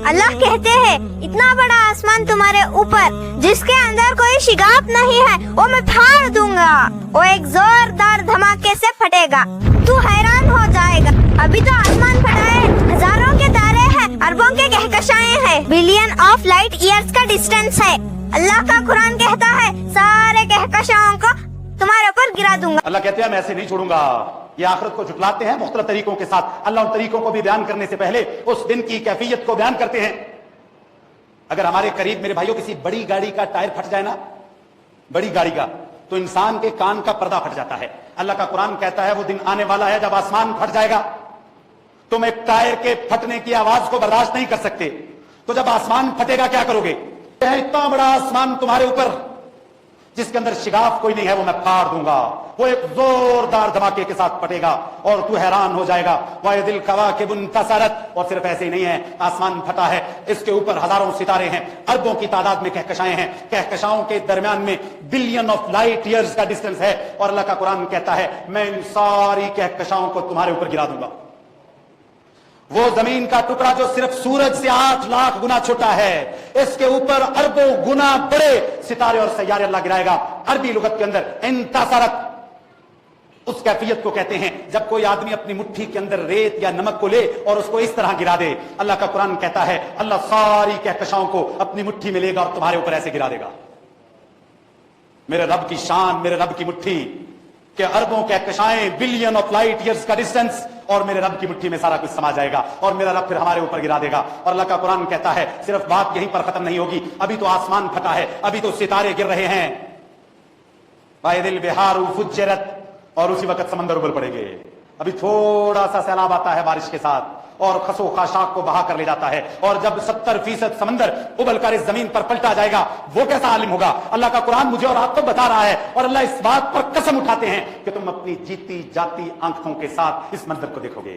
اللہ کہتے ہیں اتنا بڑا آسمان تمہارے اوپر جس کے اندر کوئی شگاف نہیں ہے وہ میں پھاڑ دوں گا، وہ ایک زوردار دھماکے سے پھٹے گا، تو حیران ہو جائے گا۔ ابھی تو آسمان پھٹا ہے، ہزاروں کے تارے ہیں، اربوں کے کہکشائیں ہیں، بلین آف لائٹ ایئرز کا ڈسٹینس ہے۔ اللہ کا قرآن کہتا ہے سارے کہکشاؤں کو تمہارے اوپر گرا دوں گا۔ اللہ کہتے ہیں میں ایسے نہیں چھوڑوں گا۔ یہ آخرت کو جھٹلاتے ہیں مختلف طریقوں کے ساتھ۔ اللہ ان طریقوں کو بھی بیان کرنے سے پہلے اس دن کی کیفیت کو بیان کرتے ہیں۔ اگر ہمارے قریب میرے بھائیوں کسی بڑی گاڑی کا ٹائر پھٹ جائے نا، بڑی گاڑی کا، تو انسان کے کان کا پردہ پھٹ جاتا ہے۔ اللہ کا قرآن کہتا ہے وہ دن آنے والا ہے جب آسمان پھٹ جائے گا، تم ایک ٹائر کے پھٹنے کی آواز کو برداشت نہیں کر سکتے، تو جب آسمان پھٹے گا کیا کرو گے؟ اتنا بڑا آسمان تمہارے اوپر جس کے اندر شگاف کوئی نہیں ہے وہ میں پھاڑ دوں گا، وہ ایک زوردار دھماکے کے ساتھ پھٹے گا اور تو حیران ہو جائے گا۔ وَإِذِ الْكَوَاكِبُ انتَثَرَتْ، اور صرف ایسے ہی نہیں ہے، آسمان پھٹا ہے، اس کے اوپر ہزاروں ستارے ہیں، اربوں کی تعداد میں کہکشائیں ہیں، کہکشاؤں کے درمیان میں بلین آف لائٹ ایئرز کا ڈسٹینس ہے، اور اللہ کا قرآن کہتا ہے میں ان ساری کہکشاؤں کو تمہارے اوپر گرا دوں گا۔ وہ زمین کا ٹکڑا جو صرف سورج سے 8 لاکھ گنا چھوٹا ہے، اس کے اوپر اربوں گنا بڑے ستارے اور سیارے اللہ گرائے گا۔ عربی لغت کے اندر انتصارت اس کیفیت کو کہتے ہیں جب کوئی آدمی اپنی مٹھی کے اندر ریت یا نمک کو لے اور اس کو اس طرح گرا دے۔ اللہ کا قرآن کہتا ہے اللہ ساری کہکشاؤں کو اپنی مٹھی میں لے گا اور تمہارے اوپر ایسے گرا دے گا۔ میرے رب کی شان، میرے رب کی مٹھی کہ اربوں کہکشائیں، بلین آف لائٹ ایئرز کا ڈسٹینس، اور میرے رب کی مٹھی میں سارا کچھ سما جائے گا اور میرا رب پھر ہمارے اوپر گرا دے گا۔ اور اللہ کا قرآن کہتا ہے صرف بات یہیں پر ختم نہیں ہوگی، ابھی تو آسمان پھٹا ہے، ابھی تو ستارے گر رہے ہیں۔ وَإِذِ الْبِحَارُ فُجِّرَتْ، اور اسی وقت سمندر ابل پڑیں گے۔ ابھی تھوڑا سا سیلاب آتا ہے بارش کے ساتھ اور خسو خاشاک کو بہا کر لے جاتا ہے، اور جب 70% سمندر ابل کر اس زمین پر پلٹا جائے گا وہ کیسا عالم ہوگا؟ اللہ کا قرآن مجھے اور آپ کو بتا رہا ہے، اور اللہ اس بات پر قسم اٹھاتے ہیں کہ تم اپنی جیتی جاتی آنکھوں کے ساتھ اس منظر کو دیکھو گے۔